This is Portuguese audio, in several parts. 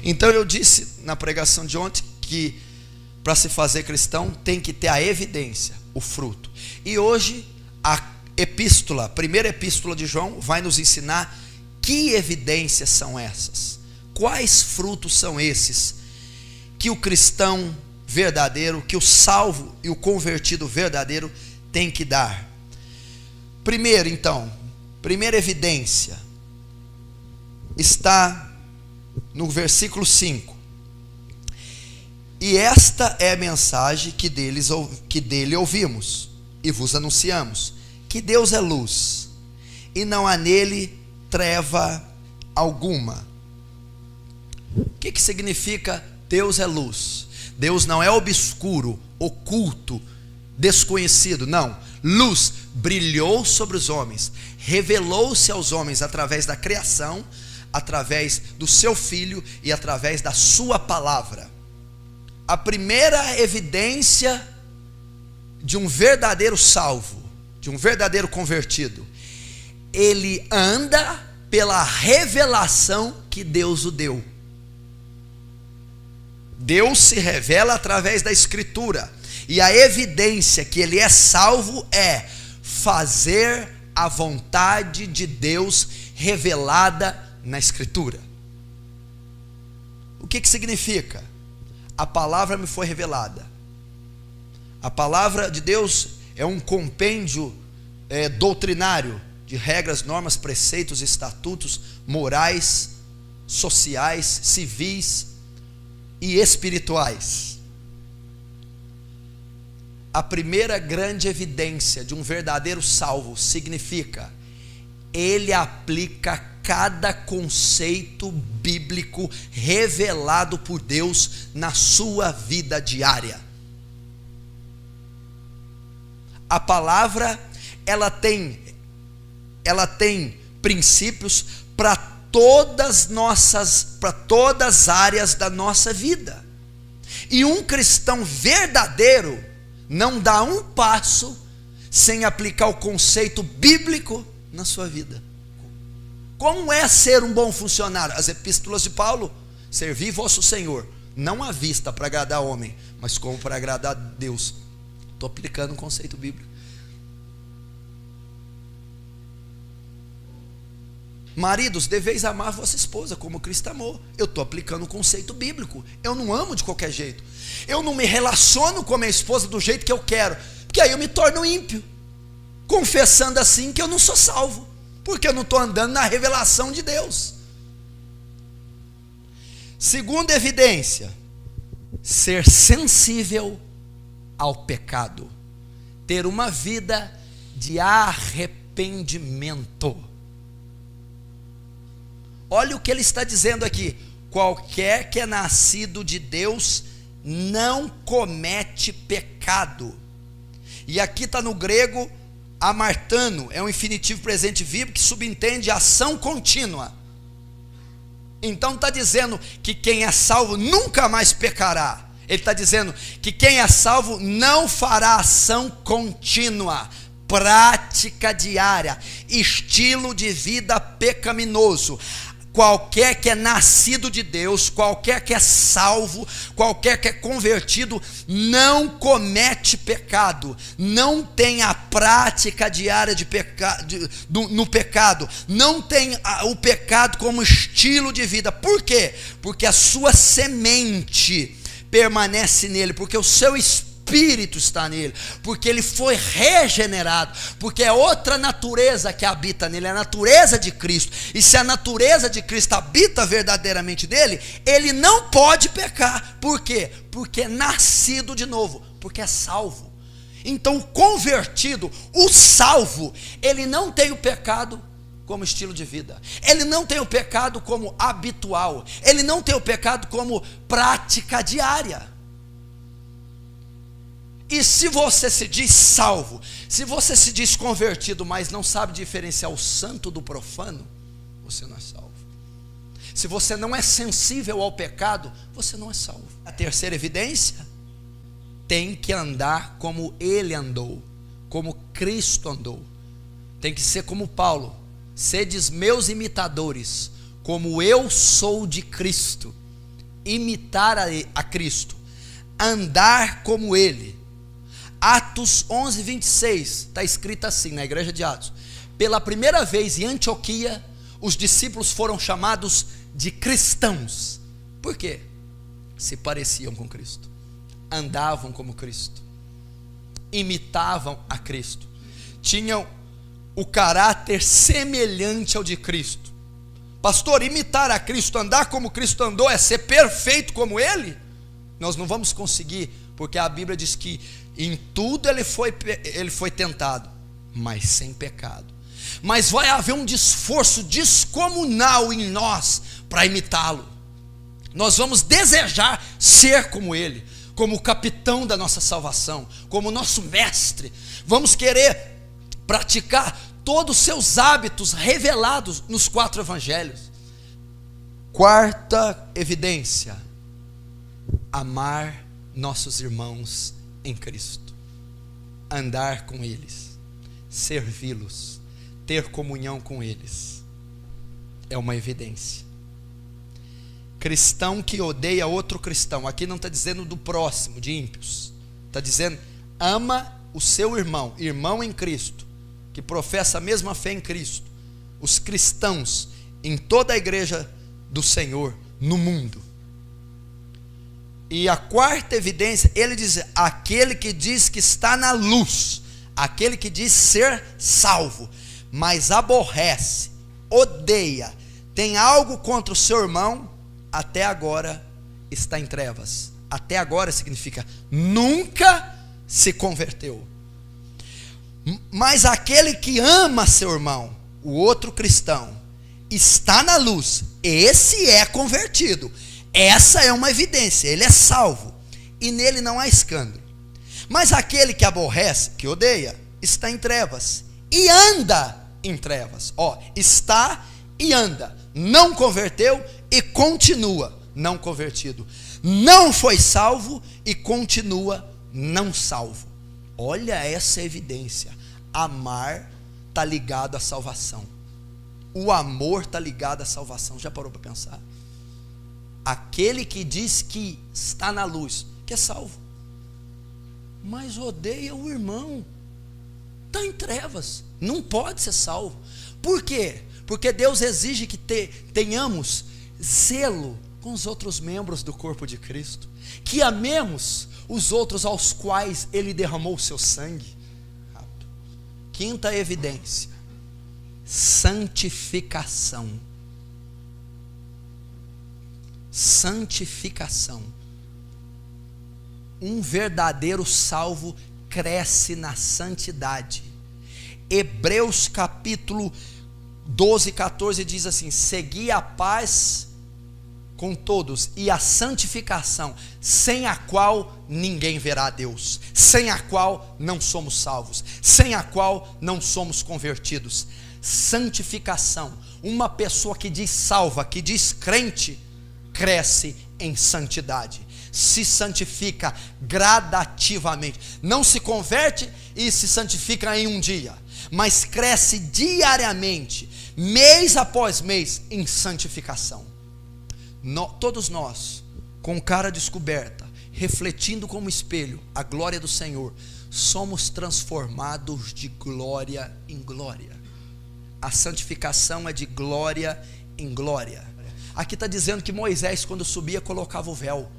Então eu disse na pregação de ontem que para se fazer cristão tem que ter a evidência, o fruto. E hoje a epístola, a primeira epístola de João vai nos ensinar que evidências são essas. Quais frutos são esses que o cristão verdadeiro, que o salvo e o convertido verdadeiro tem que dar? Primeiro, então, primeira evidência está no versículo 5. E esta é a mensagem que dele ouvimos e vos anunciamos, que Deus é luz e não há nele treva alguma. O que significa Deus é luz? Deus não é obscuro, oculto, desconhecido, não. Luz brilhou sobre os homens, revelou-se aos homens através da criação, através do seu Filho e através da sua palavra. A primeira evidência de um verdadeiro salvo, de um verdadeiro convertido, ele anda pela revelação que Deus o deu. Deus se revela através da Escritura, e a evidência que ele é salvo é fazer a vontade de Deus revelada na Escritura. O que significa? A palavra me foi revelada. A palavra de Deus é um compêndio doutrinário de regras, normas, preceitos, estatutos, morais, sociais, civis e espirituais. A primeira grande evidência de um verdadeiro salvo significa: ele aplica cada conceito bíblico revelado por Deus na sua vida diária. A palavra, ela tem princípios para todas as áreas da nossa vida. E um cristão verdadeiro não dá um passo sem aplicar o conceito bíblico na sua vida. Como é ser um bom funcionário? As epístolas de Paulo: servi vosso Senhor, não à vista para agradar o homem, mas como para agradar a Deus. Estou aplicando um conceito bíblico. Maridos, deveis amar vossa esposa como Cristo amou. Eu estou aplicando um conceito bíblico. Eu não amo de qualquer jeito. Eu não me relaciono com a minha esposa do jeito que eu quero, porque aí eu me torno ímpio, confessando assim que eu não sou salvo, porque eu não estou andando na revelação de Deus. Segunda evidência: ser sensível ao pecado, ter uma vida de arrependimento. Olha o que ele está dizendo aqui: qualquer que é nascido de Deus não comete pecado. E aqui está no grego amartano, é um infinitivo presente vivo que subentende ação contínua. Então está dizendo que quem é salvo nunca mais pecará. Ele está dizendo que quem é salvo não fará ação contínua, prática diária, estilo de vida pecaminoso. Qualquer que é nascido de Deus, qualquer que é salvo, qualquer que é convertido, não comete pecado, não tem a prática diária no pecado, não tem o pecado como estilo de vida. Por quê? Porque a sua semente permanece nele, porque o seu Espírito está nele, porque ele foi regenerado, porque é outra natureza que habita nele, é a natureza de Cristo. E se a natureza de Cristo habita verdadeiramente nele, ele não pode pecar. Por quê? Porque é nascido de novo, porque é salvo. Então o convertido, o salvo, ele não tem o pecado como estilo de vida, ele não tem o pecado como habitual, ele não tem o pecado como prática diária. E se você se diz salvo, se você se diz convertido, mas não sabe diferenciar o santo do profano, você não é salvo. Se você não é sensível ao pecado, você não é salvo. A terceira evidência: tem que andar como ele andou, como Cristo andou. Tem que ser como Paulo: sedes meus imitadores, como eu sou de Cristo. imitar a Cristo, andar como Ele. Atos 11, 26, está escrito assim na igreja de Atos: pela primeira vez em Antioquia, os discípulos foram chamados de cristãos. Por quê? Se pareciam com Cristo, andavam como Cristo, imitavam a Cristo, tinham o caráter semelhante ao de Cristo. Pastor, imitar a Cristo, andar como Cristo andou, é ser perfeito como Ele? Nós não vamos conseguir, porque a Bíblia diz que em tudo ele foi tentado, mas sem pecado. Mas vai haver um esforço descomunal em nós para imitá-lo. Nós vamos desejar ser como Ele, como o capitão da nossa salvação, como o nosso mestre. Vamos querer praticar todos os seus hábitos revelados nos 4 evangelhos. Quarta evidência: amar nossos irmãos em Cristo, andar com eles, servi-los, ter comunhão com eles, é uma evidência. Cristão que odeia outro cristão, aqui não está dizendo do próximo, de ímpios, está dizendo ama o seu irmão, irmão em Cristo, que professa a mesma fé em Cristo, os cristãos em toda a igreja do Senhor no mundo. E a quarta evidência, ele diz: aquele que diz que está na luz, aquele que diz ser salvo, mas aborrece, odeia, tem algo contra o seu irmão, até agora está em trevas. Até agora significa nunca se converteu. Mas aquele que ama seu irmão, o outro cristão, está na luz, esse é convertido. Essa é uma evidência, ele é salvo, e nele não há escândalo. Mas aquele que aborrece, que odeia, está em trevas, e anda em trevas. Está e anda, não converteu e continua não convertido. Não foi salvo e continua não salvo. Olha essa evidência. Amar está ligado à salvação. O amor está ligado à salvação. Já parou para pensar? Aquele que diz que está na luz, que é salvo, mas odeia o irmão, está em trevas, não pode ser salvo. Por quê? Porque Deus exige que tenhamos zelo com os outros membros do corpo de Cristo, que amemos os outros aos quais Ele derramou o seu sangue. Quinta evidência: santificação. Santificação. Um verdadeiro salvo cresce na santidade. Hebreus capítulo 12, 14 diz assim: segui a paz com todos e a santificação, sem a qual ninguém verá a Deus, sem a qual não somos salvos, sem a qual não somos convertidos. Santificação. Uma pessoa que diz salva, que diz crente, cresce em santidade, se santifica gradativamente, não se converte e se santifica em um dia, mas cresce diariamente, mês após mês, em santificação. Todos nós, com cara descoberta, refletindo como espelho a glória do Senhor, somos transformados de glória em glória. A santificação é de glória em glória. Aqui está dizendo que Moisés, quando subia, colocava o véu,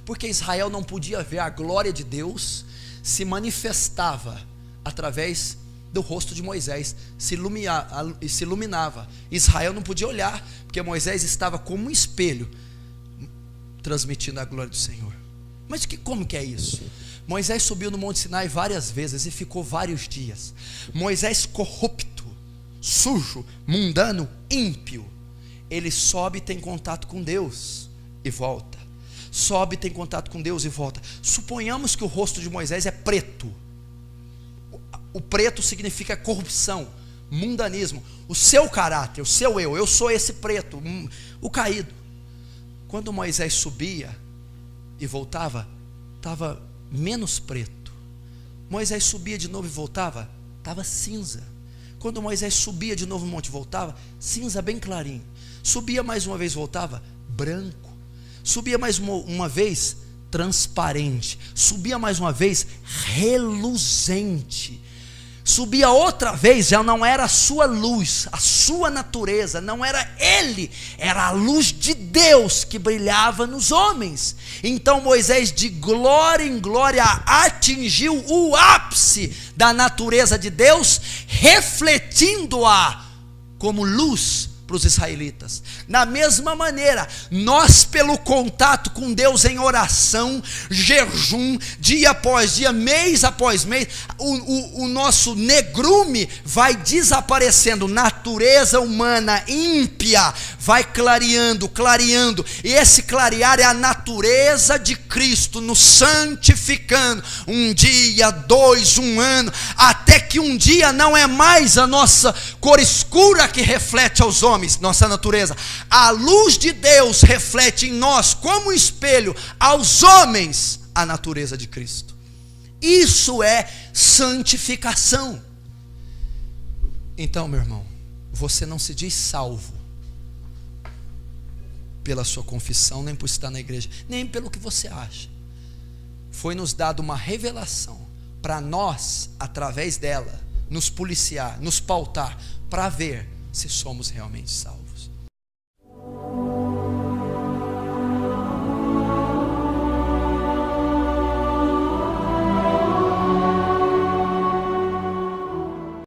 porque Israel não podia ver a glória de Deus, se manifestava através do rosto de Moisés, se iluminava. Israel não podia olhar, porque Moisés estava como um espelho, transmitindo a glória do Senhor. Mas como que é isso? Moisés subiu no Monte Sinai várias vezes e ficou vários dias. Moisés corrupto, sujo, mundano, ímpio, ele sobe e tem contato com Deus e volta, sobe e tem contato com Deus e volta. Suponhamos que o rosto de Moisés é preto. O preto significa corrupção, mundanismo, o seu caráter, o seu eu sou esse preto, o caído. Quando Moisés subia e voltava, estava menos preto. Moisés subia de novo e voltava, estava cinza. Quando Moisés subia de novo no monte e voltava, cinza bem clarinho. Subia mais uma vez, voltava, branco. subia mais uma vez transparente, subia mais uma vez reluzente, subia outra vez, já não era a sua luz, a sua natureza, não era ele, era a luz de Deus que brilhava nos homens. Então Moisés, de glória em glória, atingiu o ápice da natureza de Deus, refletindo-a como luz para os israelitas. Da mesma maneira, nós, pelo contato com Deus em oração, jejum, dia após dia, mês após mês, o nosso negrume vai desaparecendo, natureza humana ímpia vai clareando, e esse clarear é a natureza de Cristo nos santificando, um dia, 2, 1 ano, até que um dia não é mais a nossa cor escura que reflete aos homens, nossa natureza, a luz de Deus reflete em nós, como um espelho, aos homens, a natureza de Cristo. Isso é santificação. Então, meu irmão, você não se diz salvo pela sua confissão, nem por estar na igreja, nem pelo que você acha. Foi nos dado uma revelação para nós, através dela, nos policiar, nos pautar, para ver se somos realmente salvos.